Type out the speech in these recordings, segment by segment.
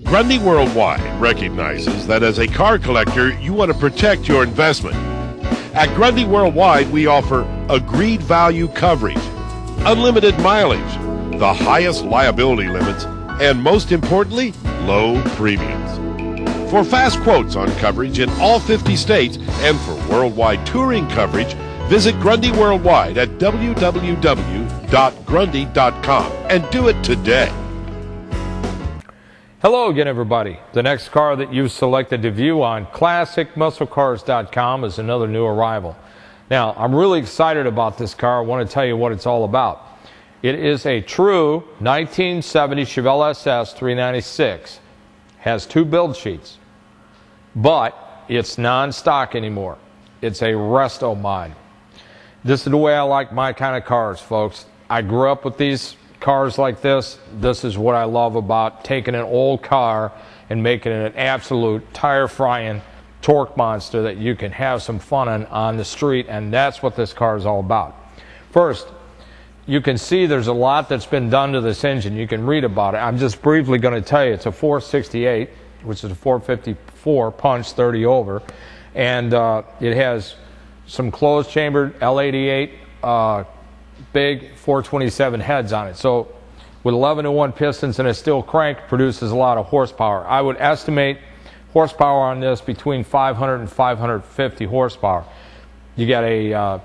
Grundy Worldwide recognizes that as a car collector, you want to protect your investment. At Grundy Worldwide, we offer agreed value coverage, unlimited mileage, the highest liability limits, and most importantly, low premiums. For fast quotes on coverage in all 50 states and for worldwide touring coverage, visit Grundy Worldwide at www.grundy.com and do it today. Hello again, everybody. The next car that you've selected to view on ClassicMuscleCars.com is another new arrival. Now, I'm really excited about this car. I want to tell you what it's all about. It is a true 1970 Chevelle Ss 396. Has two build sheets, but it's non-stock anymore. It's a resto mod. This is the way I like my kind of cars, folks. I grew up with these cars like this. This is what I love about taking an old car and making it an absolute tire-frying torque monster that you can have some fun on the street, and that's what this car is all about. First, you can see there's a lot that's been done to this engine. You can read about it. I'm just briefly going to tell you it's a 468, which is a 454 punch 30 over, and it has some closed chambered L88 big 427 heads on it. So with 11-to-1 pistons and a steel crank, produces a lot of horsepower. I would estimate horsepower on this between 500 and 550 horsepower. You got a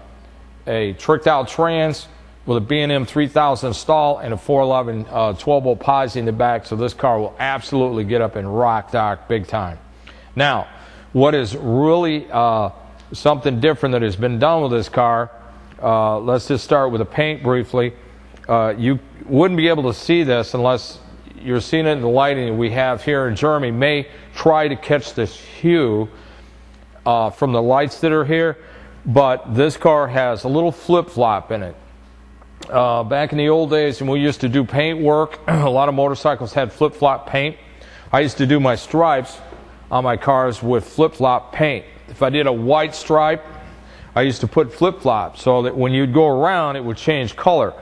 tricked out trans with a B&M 3000 stall and a 411 12-volt posi in the back, so this car will absolutely get up and rock dock big time. Now, what is really something different that has been done with this car, let's just start with the paint briefly. You wouldn't be able to see this unless you're seeing it in the lighting we have here, and Jeremy may try to catch this hue from the lights that are here, but this car has a little flip-flop in it. Back in the old days when we used to do paint work, a lot of motorcycles had flip-flop paint. I used to do my stripes on my cars with flip-flop paint. If I did a white stripe, I used to put flip-flops so that when you'd go around it would change color.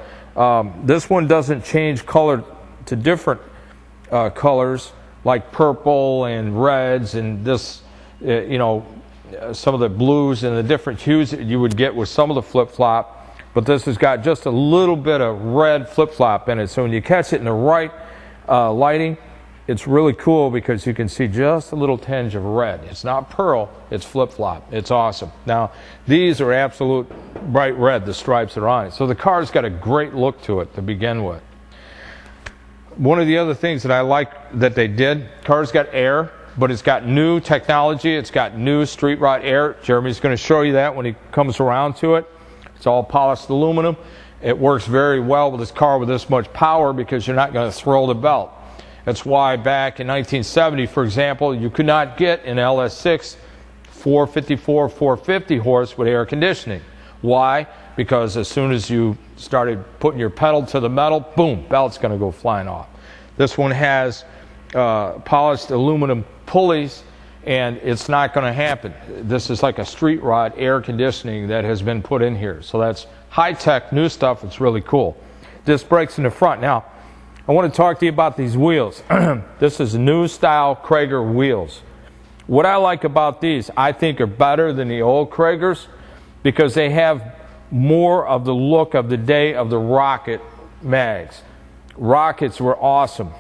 This one doesn't change color to different colors like purple and reds and this, you know, some of the blues and the different hues that you would get with some of the flip-flop. But this has got just a little bit of red flip-flop in it. So when you catch it in the right lighting, it's really cool because you can see just a little tinge of red. It's not pearl, it's flip-flop. It's awesome. Now, these are absolute bright red, the stripes that are on it. So the car's got a great look to it to begin with. One of the other things that I like that they did, car's got air, but it's got new technology. It's got new street rod air. Jeremy's going to show you that when he comes around to it. It's all polished aluminum. It works very well with this car with this much power because you're not going to throw the belt. That's why back in 1970, for example, you could not get an LS6 454, 450 horse with air conditioning. Why? Because as soon as you started putting your pedal to the metal, boom, belt's going to go flying off. This one has polished aluminum pulleys, and it's not going to happen. This is like a street rod air conditioning that has been put in here. So that's high-tech, new stuff. It's really cool. Disc brakes in the front. Now, I want to talk to you about these wheels. This is new style Krager wheels. What I like about these, I think are better than the old Kragers because they have more of the look of the day of the Rocket mags. Rockets were awesome.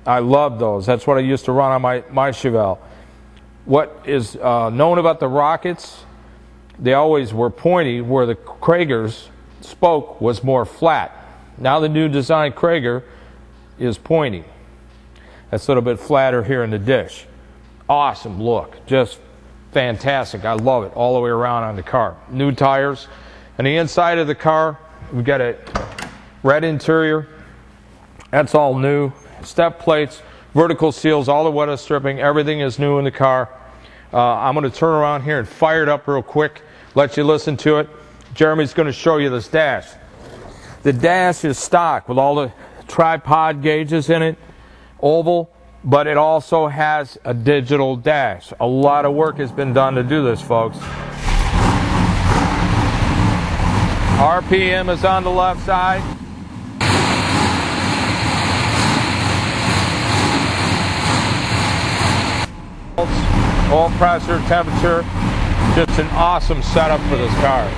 I loved those. That's what I used to run on my Chevelle. What is known about the Rockets, they always were pointy, where the Kragers spoke was more flat. Now the new design Krager is pointy. That's a little bit flatter here in the dish. Awesome look, just fantastic. I love it all the way around on the car. New tires. On the inside of the car, we've got a red interior. That's all new. Step plates, vertical seals, all the weather stripping, everything is new in the car. I'm going to turn around here and fire it up real quick, let you listen to it. Jeremy's going to show you this dash. The dash is stock with all the tripod gauges in it, oval, but it also has a digital dash. A lot of work has been done to do this, folks. RPM is on the left side. oil pressure, temperature. Just an awesome setup for this car.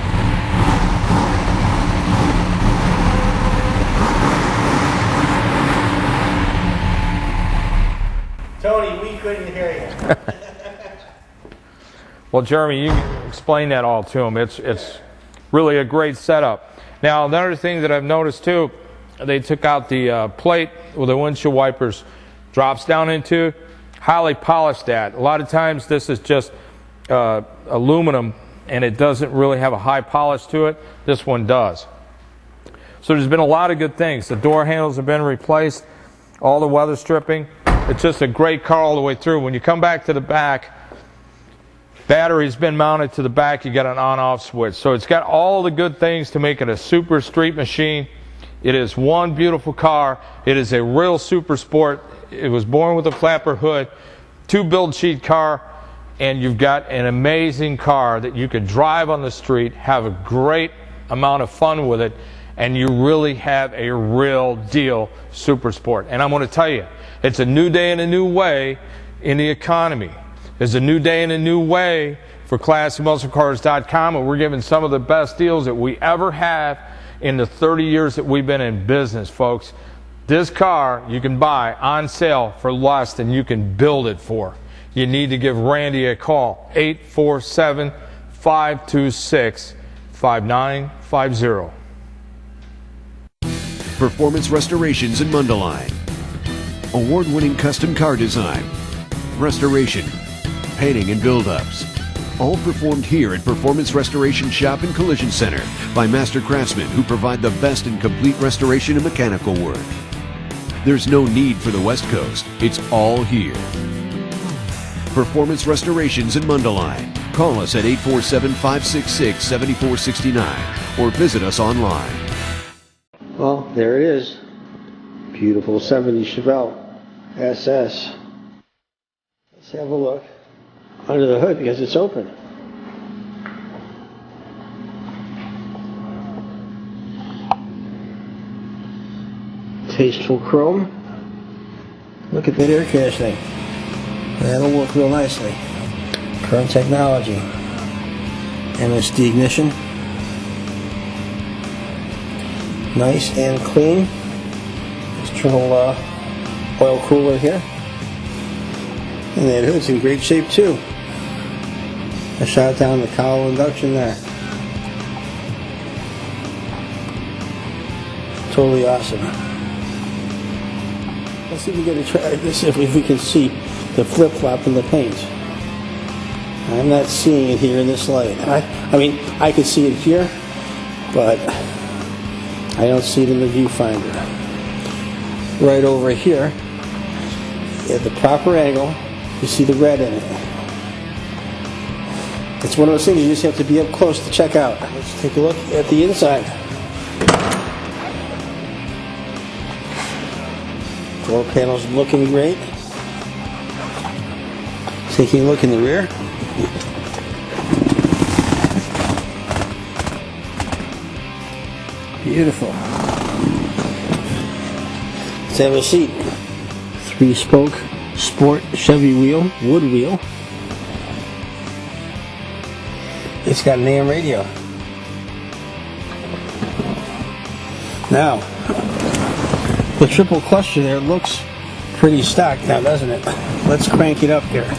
Tony, we couldn't hear you. Well, Jeremy, you can explain that all to him. It's really a great setup. Now, another thing that I've noticed too, they took out the plate where the windshield wipers drops down into, highly polished that. A lot of times this is just aluminum and it doesn't really have a high polish to it. This one does. So there's been a lot of good things. The door handles have been replaced, all the weather stripping. It's just a great car all the way through. When you come back to the back, battery's been mounted to the back. You got an on-off switch. So it's got all the good things to make it a super street machine. It is one beautiful car. It is a real super sport. It was born with a flapper hood, 2 build sheet car, and you've got an amazing car that you can drive on the street, have a great amount of fun with it, and you really have a real deal super sport. And I'm going to tell you, it's a new day and a new way in the economy. It's a new day and a new way for ClassicMuscleCars.com, and we're giving some of the best deals that we ever have in the 30 years that we've been in business, folks. This car you can buy on sale for less than you can build it for. You need to give Randy a call, 847-526-5950. Performance Restorations in Mundelein. Award-winning custom car design, restoration, painting and build-ups. All performed here at Performance Restoration Shop and Collision Center by master craftsmen who provide the best in complete restoration and mechanical work. There's no need for the West Coast. It's all here. Performance Restorations in Mundelein. Call us at 847-566-7469 or visit us online. Well, there it is. Beautiful 70 Chevelle SS. Let's have a look under the hood because it's open. Tasteful chrome. Look at that air conditioning. That'll work real nicely. Current technology. MSD ignition. Nice and clean. External oil cooler here. And that hood's in great shape too. I shot down the cowl induction there. Totally awesome. Let's see if we can try this, if we can see the flip-flop in the paint. I'm not seeing it here in this light. I mean, I can see it here, but I don't see it in the viewfinder. Right over here, at the proper angle, you see the red in it. It's one of those things you just have to be up close to check out. Let's take a look at the inside. Door panel's looking great. Taking a look in the rear. Beautiful. Let's have a seat. 3-spoke sport Chevy wheel, wood wheel. It's got an AM radio. Now, the triple clutch there looks pretty stock now, doesn't it? Let's crank it up here.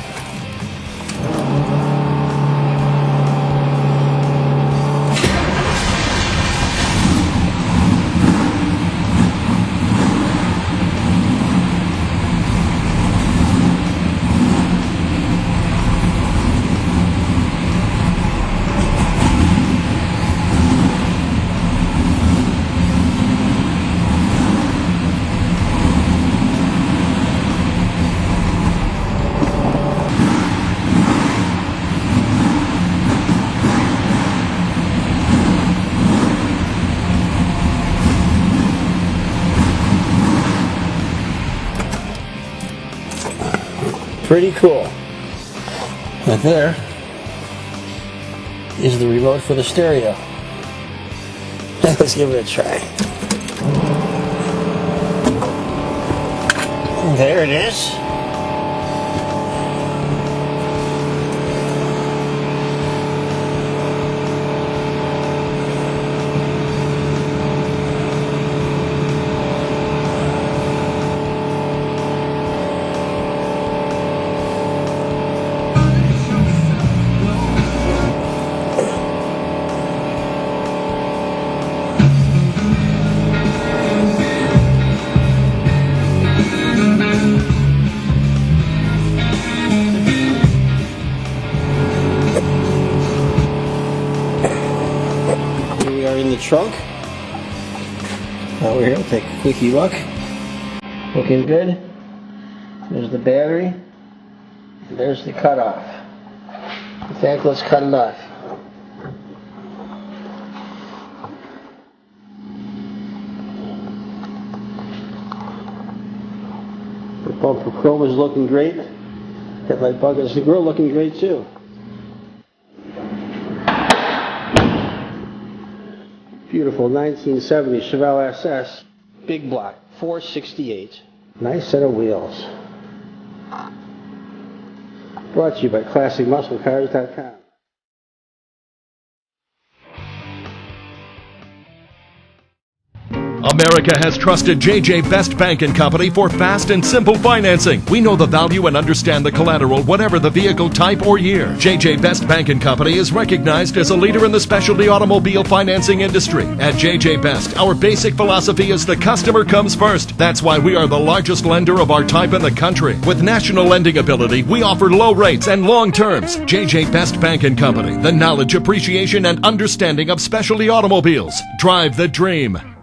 Pretty cool. And there is the remote for the stereo. Let's give it a try. There it is. trunk. Over here, we'll take a quickie look. Looking good. There's the battery. And there's the cutoff. In fact, let's cut it off. The bumper chrome is looking great. Headlight buckets, the grill looking great too. Beautiful 1970 Chevelle SS, big block, 468. Nice set of wheels. Brought to you by ClassicMuscleCars.com. America has trusted JJ Best Bank & Company for fast and simple financing. We know the value and understand the collateral, whatever the vehicle type or year. JJ Best Bank & Company is recognized as a leader in the specialty automobile financing industry. At JJ Best, our basic philosophy is the customer comes first. That's why we are the largest lender of our type in the country. With national lending ability, we offer low rates and long terms. JJ Best Bank & Company, the knowledge, appreciation, and understanding of specialty automobiles. Drive the dream.